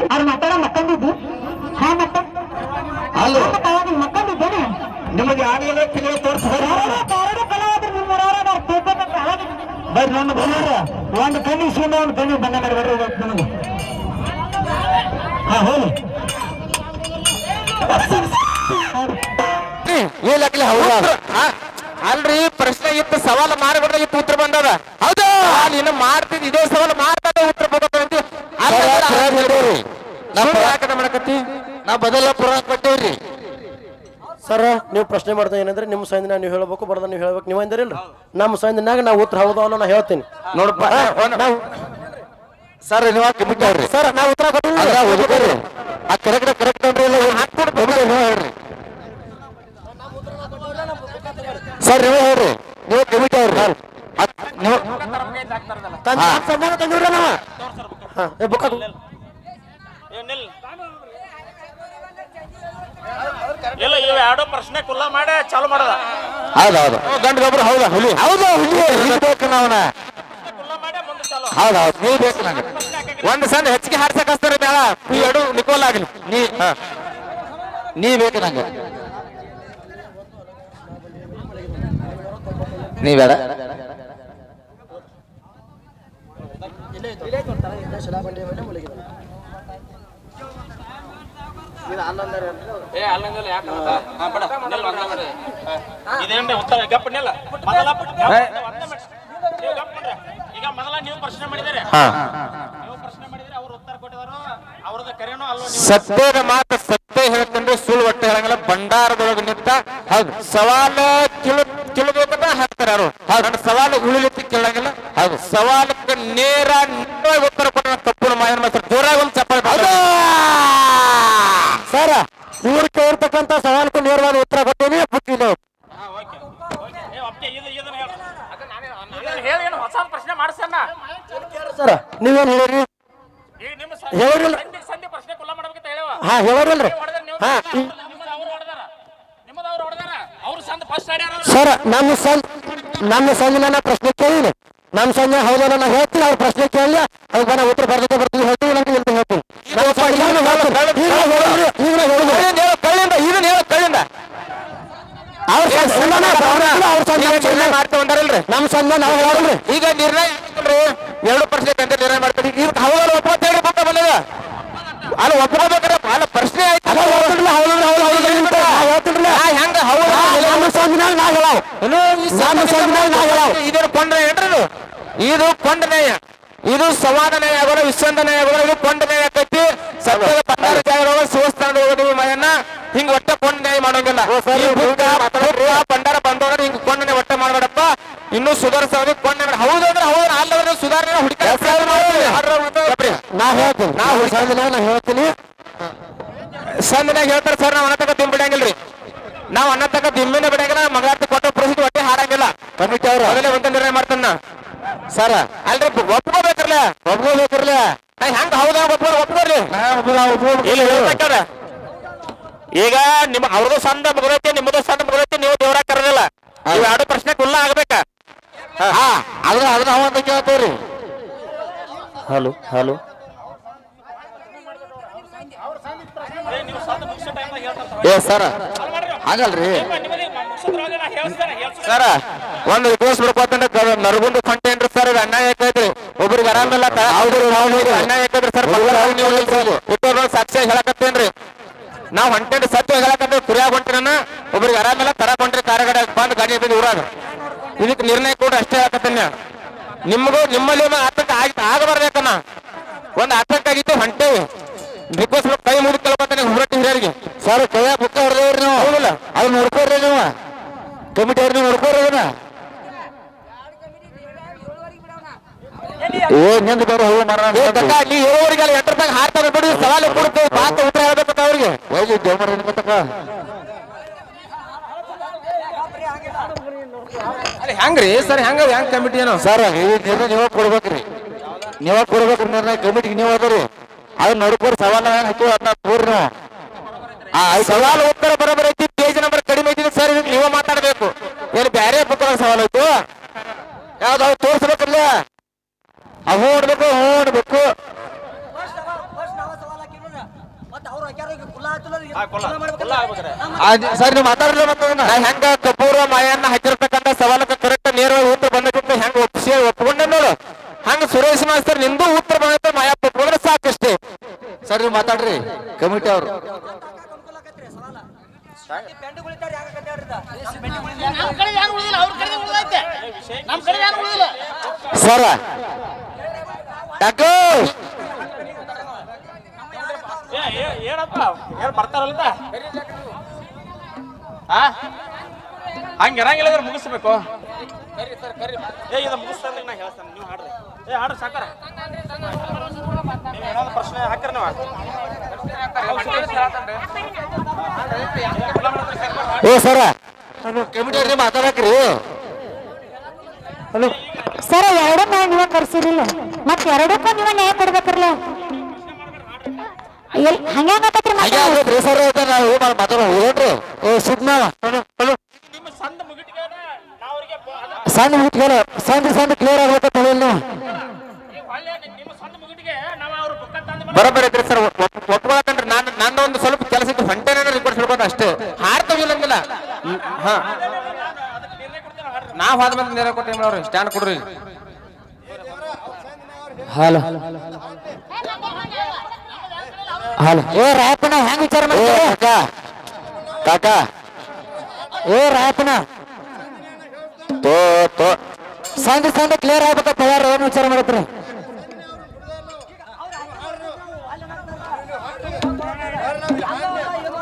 ಅವ್ರು ಮಾತಾಡ ಮಕ್ಕಂದಿದ್ದು ಹಾ ಮತ್ತ ಅಲ್ಲ ಮಕ್ಕಂದಿದ್ದೇನೆ ನಿಮಗೆ ಆಗಲೇ ತಿಂಗಳು ತೋರಿಸ್ತಾರೆ ಬರ್ರಿ ನನ್ನ ಬಂದಾರ ಒಂದು ಕಣ್ಣಿ ಇಸ್ಕೊಂಡು ಒಂದು ಕಣ್ಣಿ ಬಂದ ಮಾಡಿ ಬರ್ರಿ ನನಗೆ ಹಾ ಹೇಳಿ ಏನಾಗ್ಲಿ ಹೌದಾ ಅಲ್ರಿ ಪ್ರಶ್ನೆ ಇತ್ತು ಸವಾಲು ಮಾಡಿಬಿಡ್ದಾಗಿತ್ತು ಉತ್ತರ ಬಂದದ ಹೌದು ನೀನು ಮಾಡ್ತಿದ್ ಇದೇ ಸವಾಲು ಮಾಡ್ದಾಗ ಉತ್ತರ ಬಂದಿ ಮಾಡಕತ್ತಿ ನಾ ಬದಲ ಪುರಾಣ ಕೊಟ್ಟೇವ್ರಿ ಸರ್ ನೀವು ಪ್ರಶ್ನೆ ಮಾಡ್ತಾ ಏನಂದ್ರೆ ನಿಮ್ಮ ಸಂದಿನ ನೀವು ಹೇಳ್ಬೇಕು ಬರ್ದ ನೀವು ಹೇಳ್ಬೇಕು ನೀವು ಅಂದಿರಲ್ರಿ ನಮ್ಮ ಸಂದಿನಾಗ ನಾವು ಉತ್ತರ ಹೌದು ಅಲ್ಲ ನಾ ಹೇಳ್ತೀನಿ ನೋಡಪ್ಪ ಸರ್ ನೀವು ಬಿಟ್ಟವ್ರಿ ಸರ್ ನಾವು ಉತ್ತರ ಕೊಟ್ಟಿಲ್ಲ ಕರೆಕ್ಟ್ ಕರೆಕ್ಟ್ ಹೇಳ್ರಿ ಸರ್ ನೀವು ಹೇಳ್ರಿ ನೀವು ಕಮಿಟವ್ರಿ ನೀವು ಬುಕ್ಕ ಇಲ್ಲ ಇವ ಎರಡು ಪ್ರಶ್ನೆ ಕುಲ್ಲ ಮಾಡಿ ಚಾಲು ಮಾಡದ ಹೌದೌದು ಗಂಡ ಗೊಬ್ಬರ ಹೌದಾ ಹುಲಿ ಹೌದು ಹುಲಿ ಬೇಕು ನಾವನ ಹೌದೌದು ನೀವು ಬೇಕು ನಂಗೆ ಒಂದು ಸಣ್ಣ ಹೆಚ್ಚಿಗೆ ಹಾರ್ಸಕ್ ಹಚ್ತಾರೆ ಬೇಡ ಈ ಎರಡು ನಿಕೋಲ್ ಆಗ್ಲಿ ನೀ ಬೇಕು ನಂಗೆ ನೀ ಬೇಡ ಇದೇನ್ರಿ ಉತ್ತರ ಗಪ್ಪನಿಲ್ಲ ಈಗ ಮೊದಲ ನೀವು ಪ್ರಶ್ನೆ ಮಾಡಿದರೆ ಅವ್ರು ಉತ್ತರ ಕೊಟ್ಟಿದಾರು ಅವ್ರದ ಕರೆನೋ ಅಲ್ವಾ ಸತ್ಯದ ಮಾತು ಸತ್ಯ ಹೇಳ್ತಂದ್ರೆ ಸುಳ್ಳು ಒಟ್ಟೆ ಹೇಳಂಗಿಲ್ಲ ಭಂಡಾರದೊಳಗೆ ನಿಂತ ಹೌದು ಸವಾಲು ಕೇಳಬೇಕಂತ ಹಾಕ್ತಾರೆ ಅವರು ನನ್ನ ಸವಾಲು ಉಳಿಲಿಕ್ಕೆ ಕೇಳಂಗಿಲ್ಲ ಹೌದು ಸವಾಲಕ್ಕೆ ನೇರ ಉತ್ತರ ಕೊಟ್ಟ ತಪ್ಪು ಮಾಯನ್ ಮಾತ್ರ ಜೋರಾಗಿ ಒಂದು ಚಪ್ಪಾಳೆ ಸರ್ ಇವ್ರು ಕೇಳ್ತಕ್ಕಂಥ ಸವಾಲಕ್ಕೂ ನೇರವಾದ ಉತ್ತರ ಕೊಟ್ಟೇನೆ ಬುಕ್ಕಿಲ್ಲ ಹೇಳಿ ಏನು ಹೊಸ ಪ್ರಶ್ನೆ ಮಾಡಿಸಣ್ಣ ಸರ್ ನೀವೇನು ಹೇಳಿರಿ ಹೇಳಿರಲ್ಲ ಸಂಧಿ ಪ್ರಶ್ನೆ ಕುಲ್ಲ ಮಾಡ್ಬೇಕಂತ ಹೇಳುವ ಹಾ ಹೇಳಿರಲ್ರಿ ಹಾ ಸರ್ ನಮ್ಮ ಸಂಜೆ ಪ್ರಶ್ನೆ ಕೇಳಿನಿ ನಮ್ಮ ಸಂಜೆ ಹೌದಲ್ಲ ನಾ ಹೇಳ್ತೀನಿ ಅವ್ರ ಪ್ರಶ್ನೆ ಕೇಳಿ ಅದಕ್ಕೆ ನಾ ಉತ್ತರ ಬರ್ದಕ್ಕೆ ಬರ್ತೀವಿ ಹೇಳ್ತೀವಿ ನಂಗೆ ಹೇಳ್ತೀನಿ ನಮ್ಮ ಸಂಜೆ ನಾವು ಹೇಳಿದ್ರಿ ಈಗ ನಿರ್ಣಯ ಎರಡು ಪ್ರಶ್ನೆ ನಿರ್ಣಯ ಮಾಡ್ತೀವಿ ಈಗ ಹವಾಲ ಒಪ್ಪತ್ತೇಳಿ ಪಕ್ಕ ಬಂದದ ಅಲ್ಲಿ ಒಪ್ಕೋಬೇಕಾರೆ ಅಲ್ಲ ಪ್ರಶ್ನೆ ಆಯ್ತು ಹೆಂಗ ಇದೇನು ಕೊಂಡ ಏನ್ರಿ ಇದು ಕೊಂಡ ನ್ಯಾಯ ಇದು ಸಂವಾದ ನ್ಯಾಯ ಆಗೋಲ್ಲ ವಿಶ್ವಂತ ನ್ಯಾಯ ಆಗೋಲ್ಲ ಇದು ಕೊಂಡ ನ್ಯಾಯ ಆಕೈತಿ ಸತ್ಯದ ಪಂಡಾರ ಜಾಗದೊಳಗ ಶಿವಸ್ಥಾನದ ಹೋಗೋದು ಮಾಯನ್ನ ಹಿಂಗ ಒಟ್ಟ ಕೊಂಡ ನ್ಯಾಯ ಮಾಡೋಂಗಿಲ್ಲ ಪಂಡಾರ ಬಂದವ್ರ ಹಿಂಗ ಕೊಂಡ ನ್ಯಾಯ ಒಟ್ಟ ಮಾಡ್ಬೇಡಪ್ಪ ಇನ್ನೂ ಸುಧಾರಿಸೋದು ಕೊಂಡ ಹೌದಂದ್ರೆ ಹೌದು ಅಲ್ಲದ್ರೆ ಸುಧಾರಣೆ ಹುಡುಕ ನಾ ಹೇಳ್ತೀನಿ ಸಂದನಾಗ ಹೇಳ್ತಾರೆ ಸರ್ ನಾವ್ ಅನ್ನ ತಕ ದಿಮ್ ಬಿಡಂಗಿಲ್ರಿ ನಾವ್ ಅನ್ನ ತಕ ದಿಮ್ಮಿನ ಬಿಡಂಗಿಲ್ಲ ಮಗಳಾರ್ತಿ ಕೊಟ್ಟ ಪರಿಸ್ಥಿತಿ ಒಟ್ಟೆ ಹಾಡಂಗಿಲ್ಲ ಕಮಿಟಿ ಅವ್ರು ಅದನ್ನೇ ಒಂದ ನಿರ್ಣಯ ಮಾಡ್ತಾನ ಸರ್ ಅಲ್ರಿ ಒಪ್ಕೋಬೇಕ್ರಲ್ಲ ನಾ ಹೆಂಗ ಹೌದಾ ಒಪ್ಕೋರ್ಲಿ ಈಗ ನಿಮ್ ಅವ್ರದ್ದು ಸಂದ ಮುಗಿದೈತಿ ನಿಮ್ಮದು ಸಂದ ಮುಗಿದೈತಿ ನೀವು ದೇವರಾಗ ಕರೋದಿಲ್ಲ ಇವ್ ಎರಡು ಪ್ರಶ್ನೆ ಕುಲ್ಲ ಆಗ್ಬೇಕ ಅದನ್ನ ನಾವಂತ ಕೇಳ್ತೇವ್ರಿ ಹಲೋ ಏ ಸರ ಹಾಗಲ್ರಿ ಸರ ಒಂದು ರಿಕ್ವೆಸ್ಟ್ ಬಿಡ್ಕೋತಂದ್ರೆ ನರಗುಂದು ಫಂಟ್ ಏನ್ರಿ ಸರ್ ಇದು ಅನ್ಯಾಯ ಯಾಕೈತ್ರಿ ಒಬ್ರಿಗೆ ಆರಾಮಿಲ್ಲ ಅನ್ಯಾಯ ಯಾಕೈತ್ರಿ ಸರ್ ಹುಟ್ಟೋದ್ ಸಾಕ್ಷಿ ಹೇಳಕತ್ತೇನ್ರಿ ನಾವ್ ಹೊಂಟೇನ್ರಿ ಸತ್ಯ ಹೇಳಕತ್ತೇವೆ ಕುರಿಯಾಗ ಹೊಂಟಿನ ಒಬ್ರಿಗೆ ಆರಾಮಿಲ್ಲ ತರಕ್ ಹೊಂಟ್ರಿ ಕಾರಗಡೆ ಬಂದು ಗಾಡಿ ಬಂದು ಊರಾಗ ಇದಕ್ಕೆ ನಿರ್ಣಯ ಕೊಡ್ರಿ ಅಷ್ಟೇ ಹೇಳಕತ್ತೇನೆ ನಿಮ್ಗೂ ನಿಮ್ಮಲ್ಲಿ ಆತಂಕ ಆಗಬಾರ್ಬೇಕನ್ನ ಒಂದು ಆತಂಕ ಆಗಿತ್ತು ಹೊಂಟೇವಿ ರಿಕ್ವೆಸ್ಟ್ ಕೈ ಮುಗಿ ಕೇಳ್ಕೊತಾನೆ ಹುರಟ್ಟಿ ಹಿರಿಯರಿಗೆ ಸರ್ ಕೈಯಾಗ ಬುಕ್ಕ ಹೊಡೆದವ್ರಿ ನೀವು ಹೌದಿಲ್ಲ ಅದನ್ನ ನೋಡ್ಕೋರಿ ನೀವು ಕಮಿಟಿ ಅವ್ರನ್ನ ನೋಡ್ಕೋರಿ ಅದನ್ನ ನಿಂದ ಬೇರೆ ಹೋಗಿ ನೀ ಹೇಳೋರಿಗೆ ಅಲ್ಲಿ ಎಂಟರ್ದಾಗ ಹಾಡ್ತಾರೆ ಬಿಡಿ ಸವಾಲು ಕೊಡ್ತೇವೆ ಪಾತ ಉತ್ತರ ಹೇಳ್ಬೇಕಂತ ಅವ್ರಿಗೆ ಹೋಗಿ ದೇವ್ರ ಅಲ್ಲಿ ಹೆಂಗ್ರಿ ಸರ್ ಹೆಂಗ ಕಮಿಟಿ ಏನೋ ಸರ್ ನೀವೇ ಕೊಡ್ಬೇಕ್ರಿ ನಿರ್ಣಯ ಕಮಿಟಿಗೆ ನೀವು ಅದರಿ ಅದನ್ನ ನೋಡ್ಕೋರಿ ಸವಾಲ ಹಾಕಿ ಅದನ್ನ ತೋರಿ ನೀವು ಸವಾಲು ಉತ್ತರ ಬರೋಬರ್ ಐತಿ ಪೇಜ್ ನಂಬರ್ ಕಡಿಮೆ ಐತಿ ಸರ್ ಇದಕ್ಕೆ ನೀವೇ ಮಾತಾಡ್ಬೇಕು ಏನು ಬೇರೆ ಬುಕ್ ಸವಾಲು ಐತು ಯಾವ್ದಾವ್ ತೋರಿಸ್ಬೇಕಲ್ಲ ನೋಡ್ಬೇಕು ಸರ್ ನೀವು ಮಾತಾಡಿದ್ರೆ ನಾ ಹೆಂಗ ಕಪೂರ ಮಾಯನ್ನ ಹಾಕಿರ್ತಕ್ಕಂಥ ಸವಾಲಕ್ಕೆ ಕರೆಕ್ಟ್ ನೇರವಾಗಿ ಉತ್ತರ ಬಂದಕ್ಕಿಂತ ಹೆಂಗ ಒಪ್ಕೊಂಡೆ ನೋಡು ಹಂಗ ಸುರೇಶ್ ಮಾಸ್ತರ್ ನಿಂದು ಉತ್ತರ ಬಂದ ಮಾಯಾ ಒಪ್ಕೊಂಡ್ರೆ ಸಾಕಷ್ಟೇ. ಸರ್ ನೀವು ಮಾತಾಡ್ರಿ ಕಮಿಟಿ ಅವ್ರು. ಸರ ಡಾಕ್ಟರ್ ಏನಪ್ಪ ಏನ್ ಬರ್ತಾರಲ್ಲ ಹಂಗ ಇರಂಗಿಲ್ಲ ಮುಗಿಸ್ಬೇಕು. ಇದು ಮುಗಿಸ್ತಂದ್ರೆ ನಾ ಹೇಳ್ತೇನೆ, ನೀವು ಹಾಡ್ರಿ. ಹಾಡ್ರಿ ಸಾಕಾರ. ಏನಾದ್ರು ಪ್ರಶ್ನೆ ಹಾಕ್ರಿ ನೀವು. ಸರ ಕಮಿಟಿ ಅವ್ರಿಗೆ ಮಾತಾಡಕ್ರಿ. ಸರ್ ಎರಡನ್ನ ನೀವ ಕರ್ಸಿರಿಲ್ಲ ಮತ್ ಎರಡಕ್ಕೂ ನೀವ ನ್ಯಾಯ ಕೊಡ್ಬೇಕ್ರಲ್ಲ. ಹಂಗಾಗತ್ರಿ ಸರ್ ನಾವು ಮಾತಾಡೋಣ್ರಿ. ಸಣ್ಣ ಮುಗಿಟ್ಗೆಲ್ಲ ಸಣ್ಣ ಕ್ಲಿಯರ್ ಆಗ್ಬೇಕಂತ ಹೇಳಿಲ್ಲ ನೀವು. ಬರೋಬ್ಬರ ಐತ್ರಿ ಸರ್, ಒಪ್ಕೊಳಕಂಡ್ರಿ. ನನ್ನ ಒಂದು ಸ್ವಲ್ಪ ಕೆಲಸಕ್ಕೆ ಹೊಂಟೇನ ರಿಕ್ವೆಸ್ಟ್ ಹಿಡ್ಕೊಂಡು ಅಷ್ಟೇ ಹಾಡ್ತಾವಿಲ್ಲಂಗಿಲ್ಲ. ಹಾ ನಾವ್ ಹೋದ ಮೇಲೆ ನೇರ ಕೊಟ್ಟೇವಿ ಅವ್ರಿ ಸ್ಟ್ಯಾಂಡ್ ಕೊಡ್ರಿ. ಹಲೋ ಹಲೋ ಏ ರಾಯಪ್ಪನ ಹೆಂಗ್ ವಿಚಾರ ಮಾಡ್ತೀವಿ ಕಾಕಾ? ಏ ರಾಯಪ್ಪನ ಸಣ್ಣ ಕ್ಲಿಯರ್ ಆಗ್ಬೇಕಂತ ಯಾರು ಏನ್ ವಿಚಾರ ಮಾಡತ್ರಿ?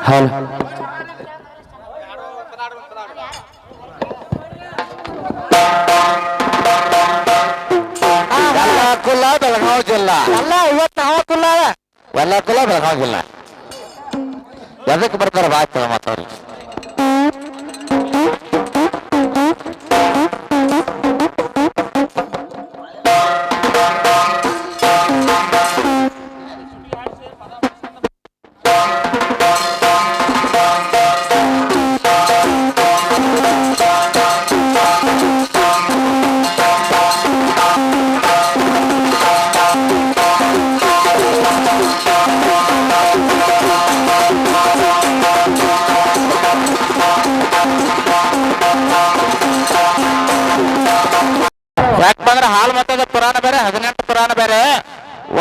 ಹಲೋ ಕುಲ್ಲ ಬೆಳಗಾವಿ ಜಿಲ್ಲಾ ಅಲ್ಲ ಇವತ್ತು ನಾವು ಕುಲ್ಲ ಎಲ್ಲ ಕುಲ್ಲ ಬೆಳಗಾವಿ ಜಿಲ್ಲಾ ಎದಕ್ಕೆ ಬರ್ತಾರ ಬಾಯ್ತದ ಮಾತವ್ರಿ. ಯಾಕಂದ್ರೆ ಹಾಲು ಮತದ ಪುರಾಣ ಬೇರೆ 18 ಪುರಾಣ ಬೇರೆ.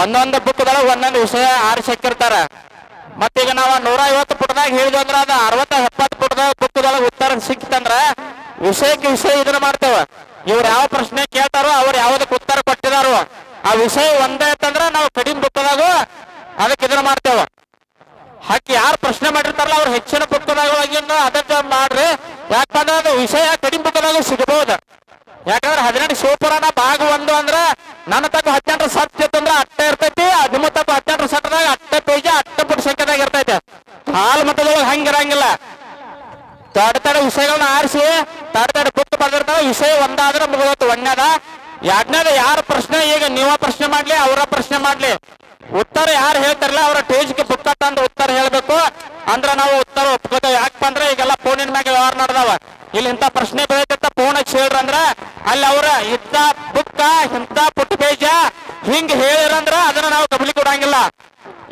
ಒಂದೊಂದು ಬುಕ್ದೊಳಗ ಒಂದೊಂದು ವಿಷಯ ಆರಿಸಿ ಹಾಕಿರ್ತಾರ. ಮತ್ತೀಗ ನಾವು 150 ಪುಟದಾಗ ಹೇಳಿದ್ವಿ ಅಂದ್ರ ಅದ 60-70 ಪುಟದಾಗ ಬುಕ್ದೊಳಗ ಉತ್ತರ ಸಿಕ್ತಂದ್ರ ವಿಷಯಕ್ಕೆ ವಿಷಯ ಇದನ್ನ ಮಾಡ್ತೇವ. ಇವ್ರು ಯಾವ ಪ್ರಶ್ನೆ ಕೇಳ್ತಾರೋ ಅವ್ರು ಯಾವ್ದಕ್ಕೆ ಉತ್ತರ ಕೊಟ್ಟಿದಾರೋ ಆ ವಿಷಯ ಒಂದೇ ಅಂತಂದ್ರ ನಾವು ಕಡಿಮೆ ಬುಕ್ದಾಗ ಅದಕ್ಕೆ ಇದನ್ನ ಮಾಡ್ತೇವ. ಹಾಕಿ ಯಾರು ಪ್ರಶ್ನೆ ಮಾಡಿರ್ತಾರಲ್ಲ ಅವ್ರು ಹೆಚ್ಚಿನ ಬುಕ್ದಾಗ ಅದಕ್ಕೆ ಮಾಡ್ರಿ. ಯಾಕಂದ್ರೆ ಅದು ವಿಷಯ ಕಡಿಮೆ ಬುಕ್ದಾಗ ಸಿಗಬಹುದು. ಯಾಕಂದ್ರೆ 18 ಶಿವಪುರಾಣ ಭಾಗ 1 ಅಂದ್ರ ನನ್ನ ತಕ್ಕ 18 ಸತ್ಯ ಅಂತಂದ್ರ ಅಟ್ಟ ಇರ್ತೈತಿ. ನಿಮ್ಮ ತಕ್ಕ 18 ಸಟ್ಟದಾಗ 8 ಪೇಜ 8 ಪುಟ ಸಂಖ್ಯೆದಾಗ ಇರ್ತೈತೆ. ಹಾಲು ಮತದೊಳಗೆ ಹಂಗಿರಂಗಿಲ್ಲ. ತಡೆ ವಿಷಯಗಳನ್ನ ಆರಿಸಿ ತಡೆ ಬುಕ್ ಬರ್ದಿರ್ತಾವ. ವಿಷಯ ಒಂದಾದ್ರೆ ಮುಗಿದೋತು. ಒಂದನೇದ ಎರಡನೇದ ಯಾರ ಪ್ರಶ್ನೆ ಈಗ ನೀವ ಪ್ರಶ್ನೆ ಮಾಡ್ಲಿ ಅವರ ಪ್ರಶ್ನೆ ಮಾಡ್ಲಿ ಉತ್ತರ ಯಾರು ಹೇಳ್ತಾರಲ್ಲ ಅವರ ಟೇಜ್ಗೆ ಬುಕ್ ತಂದು ಉತ್ತರ ಹೇಳ್ಬೇಕು. ಅಂದ್ರ ನಾವು ಉತ್ತರ ಒಪ್ಕೋತೇವೆ. ಯಾಕಪ್ಪ ಅಂದ್ರೆ ಈಗೆಲ್ಲ ಫೋನಿನ ಮ್ಯಾಗ ವ್ಯವಹಾರ ನಡೆದಾವ. ಇಲ್ಲಿ ಇಂಥ ಪ್ರಶ್ನೆ ಬೆಳತ್ತ ಫೋನ್ ಹಚ್ಚಿ ಹೇಳ್ರಂದ್ರ ಅಲ್ಲಿ ಅವ್ರ ಇಂಥ ಬುಕ್ಕ ಇಂಥ ಪುಟ್ಟ ಪೇಜ ಹಿಂಗ್ ಹೇಳಿರಂದ್ರ ಅದನ್ನ ನಾವು ಗಮನಿ ಕೊಡಂಗಿಲ್ಲ.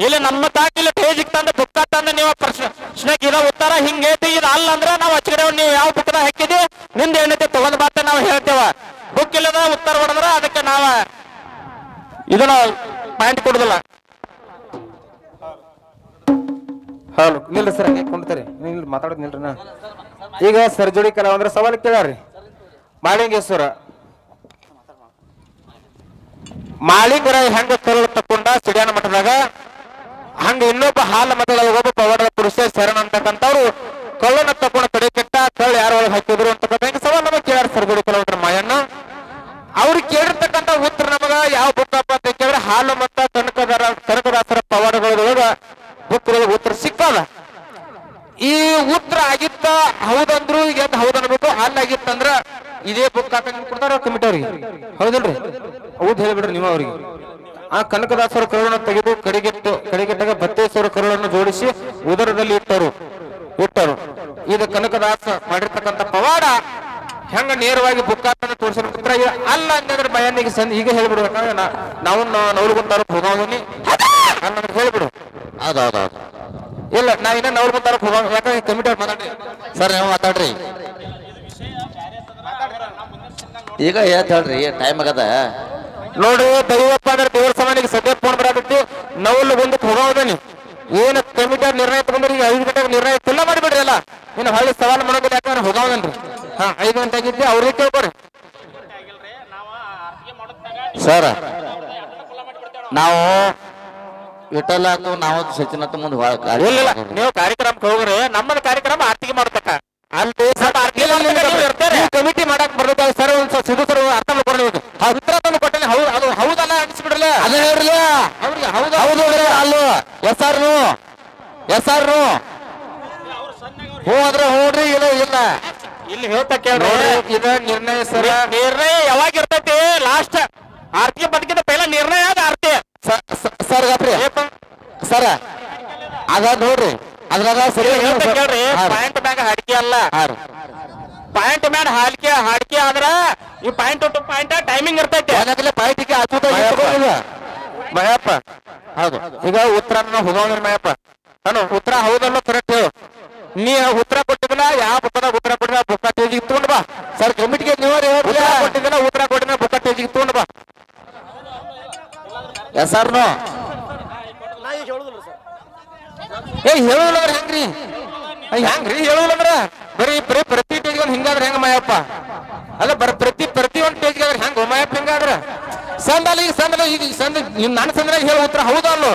ಇಲ್ಲಿ ನಮ್ಮ ತಾಕಿಲ್ಲ ಟೇಜಿಗೆ ತಂದು ಬುಕ್ಕ ತಂದು ನೀವು ಪ್ರಶ್ನೆಗೆ ಇರೋ ಉತ್ತರ ಹಿಂಗ್ ಐತಿ ಇದು ಅಲ್ಲ ಅಂದ್ರ ನಾವು ಹಚ್ಚಿಡೆ ನೀವು ಯಾವ ಬುಕ್ದಾಗ ಹಾಕಿದಿ ನಿಂದ ಏನೈತಿ ತಗೊಂಡ್ ಬಾತ ನಾವು ಹೇಳ್ತೇವ. ಬುಕ್ ಇಲ್ಲದ ಉತ್ತರ ಹೊಡೆದ್ರ ಅದಕ್ಕೆ ನಾವ ಇದನ್ನ ಪಾಯಿಂಟ್ ಕೊಡುದಿಲ್ಲ. ಹೌದು ನಿಲ್ರಿ ಸರ್, ಹಂಗೆ ಕೊಂಡ್ತಾರೆ ನಿಲ್ ಮಾತಾಡೋದು ನಿಲ್ರಿ. ನಾ ಈಗ ಸರ್ಜೋಡಿ ಕೆಲವಂದ್ರೆ ಸವಾಲು ಕೇಳ್ರಿ. ಮಾಳಿಂಗೇಶ್ವರ ಮಾಳಿಂಗರ ಹೆಂಗ ಕರುಳು ತಕೊಂಡ ಸಿಡಿಯಾನ ಮಠದಾಗ ಹಂಗ ಇನ್ನೊಬ್ಬ ಹಾಲ ಮಠದಾಗ ಒಬ್ಬ ಪವಾಡದ ಪುರುಷ ಶರಣ ಅಂತಕ್ಕಂಥವ್ರು ಕಳ್ಳನ ತಕೊಂಡ ಕಡೆ ಕೆಟ್ಟ ಕಳ್ಳು ಯಾರ ಒಳಗೆ ಹಾಕಿದ್ರು ಅಂತಕ್ಕಂಥ ಹೆಂಗ ಸವಾಲ್ ನಮಗೆ ಕೇಳ್ಯಾರ ಸರ್ಜೋಡಿ ಕೆಲವಂದ್ರ ಮಾಯಣ್ಣ. ಅವ್ರು ಕೇಳಿರ್ತಕ್ಕಂಥ ಉತ್ತರ ನಮಗ ಯಾವ ಬುಕ್ಕಪ್ಪ ಅಂತ ಕೇಳಿದ್ರೆ ಹಾಲು ಮತ್ತ ಕನಕದಾಸರ ಪವಾಡಗಳೊಳಗ ಬುಕ್ ಉತ್ತರ ಸಿಕ್ಕದ. ಈ ಉತ್ತರ ಆಗಿತ್ತ ಹೌದಂದ್ರು ಈಗ ಹೌದ್ ಅನ್ಬೇಕು. ಅಲ್ಲಾಗಿತ್ತಂದ್ರ ಇದೇ ಬುಕ್ ಹಾಕಂಗ್ ಕೊಡ್ತಾರ ಕಮಿಟಿ ಅವ್ರಿಗೆ. ಹೌದಿಲ್ರಿ? ಹೌದ್ ಹೇಳ್ಬಿಡ್ರಿ ನೀವು ಅವ್ರಿಗೆ. ಆ ಕನಕದಾಸರ ಕರುಳನ್ನು ತೆಗೆದು ಕಡೆಗೆಟ್ಟಾಗ ಬತ್ತೇಶ್ವರ ಕರುಳನ್ನು ಜೋಡಿಸಿ ಉದರದಲ್ಲಿ ಇಟ್ಟರು. ಇದು ಕನಕದಾಸ ಮಾಡಿರ್ತಕ್ಕಂಥ ಪವಾಡ ಹೆಂಗ ನೇರವಾಗಿ ಬುಕ್ ಹಾಕಂತ ತೋರಿಸಿದ ಪುತ್ರ ಅಲ್ಲ ಅಂತಂದ್ರೆ ಭಯಾನಿಗೆ ಈಗ ಹೇಳ್ಬಿಡ್ಬೇಕಾದ್ರೆ ನಾವು ನವಲಗುಂದಾರ ಹೋಗೋದನಿ ಅನ್ನೋದು ಹೇಳ್ಬಿಡು. ಹೌದೌದು ಇಲ್ಲ ನಾ ಇನ್ನ ನವ್ರ ಮುಂತಾರ ಹೋಗೋಣ ಯಾಕಂದ್ರೆ ಕಮಿಟಿ ಅವ್ರು ಮಾತಾಡ್ರಿ ಸರ್ ನೀವು ಮಾತಾಡ್ರಿ ಈಗ ಏತ್ ಹೇಳ್ರಿ ಟೈಮ್ ಆಗದ ನೋಡ್ರಿ ದೈವಪ್ಪ ಅಂದ್ರೆ ದೇವ್ರ ಸಮಾನಿಗೆ ಸದ್ಯ ಫೋನ್ ಬರಾಕತ್ತಿ ನವಲ್ ಮುಂದಕ್ಕೆ ಹೋಗೋದನಿ ಏನ್ ಕಮಿಟಿ ನಿರ್ಣಯ ತಗೊಂಡ್ರಿ ಈಗ 5 ಗಂಟೆಗೆ ನಿರ್ಣಯ ಫುಲ್ಲ ಮಾಡಿಬಿಡ್ರಿ ಅಲ್ಲ ಇನ್ನು ಹೊಳ್ಳಿ ಸವಾಲ್ ಮಾಡೋದಿಲ್ಲ ಯಾಕಂದ್ರೆ ಹೋಗೋದನ್ರಿ ಹಾ 5 ಗಂಟೆ ಆಗಿದ್ದೆ ಅವ್ರಿಗೆ ಕೇಳ್ಕೊಡ್ರಿ ಸರ್ ನಾವು ವಿಠಲ ಅಥವಾ ನಾವು ಸಚಿನ್ ಅಂತ ಮುಂದೆ ಇಲ್ಲ ನೀವು ಕಾರ್ಯಕ್ರಮಕ್ಕೆ ಹೋಗ್ರಿ ನಮ್ಮದ ಕಾರ್ಯಕ್ರಮ ಆರ್ತಿಗೆ ಮಾಡ್ತಕ್ಕ ಅಲ್ಲಿ ಕಮಿಟಿ ಮಾಡಕ್ ಬರ್ಬೇಕು ಸರ್ ಒಂದ್ ಸಿದ್ದು ಸರ್ ಅರ್ಥ ಮಾಡ್ಕೊಂಡು ಉತ್ತರ ತಂದು ಕೊಟ್ಟೆ ಹೌದು ಅದು ಹೌದಲ್ಲ ಅನ್ಸ್ಬಿಡ್ರಲ್ಲ ಅದೇ ಹೇಳ್ರಿ ಅವ್ರಿಗೆ ಹೌದು ಹೌದು ಅಲ್ಲೂ ಎಸ್ ಆರ್ ಹ್ಞೂ ಅಂದ್ರೆ ಹ್ಞೂನ್ರಿ ಇಲ್ಲ ಇಲ್ಲ ಇಲ್ಲಿ ಹೇಳ್ತಾ ಕೇಳ್ರಿ ಇದ ನಿರ್ಣಯ ಸರ್ ನಿರ್ಣಯ ಯಾವಾಗ ಇರ್ತೈತಿ ಲಾಸ್ಟ್ ಆರ್ತಿ ಬದುಕಿದ ಪೈಲ ನಿರ್ಣಯ ಆದ ಆರ್ತಿ ಸರ್ ಗಾತ್ರಿ ಸರ ಅದ ನೋಡ್ರಿ ಅದ್ರಾಗ ಸರಿ ಹೇಳ್ತಾ ಕೇಳ್ರಿ ಪಾಯಿಂಟ್ ಮ್ಯಾಗ ಹಾಡಿಕೆ ಅಲ್ಲ ಪಾಯಿಂಟ್ ಮ್ಯಾಗ ಹಾಡಿಕೆ ಆದ್ರ ಈ ಪಾಯಿಂಟ್ ಟು ಪಾಯಿಂಟ್ ಟೈಮಿಂಗ್ ಇರ್ತೈತಿ ಪಾಯಿಂಟಿಗೆ ಮಯಪ್ಪ ಹೌದು ಈಗ ಉತ್ತರ ಹೋಗೋದ್ರ ಮಯಪ್ಪ ನಾನು ಉತ್ತರ ಹೌದಲ್ಲ ಕರೆಕ್ಟ್ ಹೇಳು ನೀ ಉತ್ತರ ಕೊಟ್ಟಿದ್ದಿಲ್ಲ ಯಾವ ಬುಕ್ಕದಾಗ ಉತ್ತರ ಕೊಟ್ಟಿಲ್ಲ ಬುಕ್ಕ ಟೇಜಿಗೆ ತಗೊಂಡ್ ಬಾ ಸರ್ ಕಮಿಟಿಗೆ ನೀವು ಉತ್ತರ ಕೊಟ್ಟಿದ್ದಿಲ್ಲ ಉತ್ತರ ಕೊಟ್ಟಿನ ಬುಕ್ಕ ಟೇಜಿಗೆ ತಗೊಂಡ್ ಬಾ ಎಸ್ ಆರ್ನು ಹೇಳುದಿಲ್ಲ ಹೆಂಗ್ರಿ ಹೆಂಗ್ರಿ ಹೇಳುದಿಲ್ಲ ಬರೀ ಪ್ರತಿ ಟೇಜ್ ಒಂದ್ ಹಿಂಗಾದ್ರ ಹೆಂಗ ಮಯಪ್ಪ ಅಲ್ಲ ಪ್ರತಿ ಒಂದ್ ಟೇಜ್ ಆದ್ರೆ ಹೆಂಗ ಮಯಪ್ಪ ಹಿಂಗಾದ್ರ ಸಂದಲ್ಲ ಈಗ ನನ್ನ ಸಂದ್ರಾಗ ಹೇಳ ಉತ್ತರ ಹೌದಲ್ಲ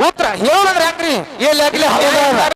ಉತ್ತರ ಹೇಳುದ್ರ ಹೆಂಗ್ರಿ ಎಲ್ಲಿ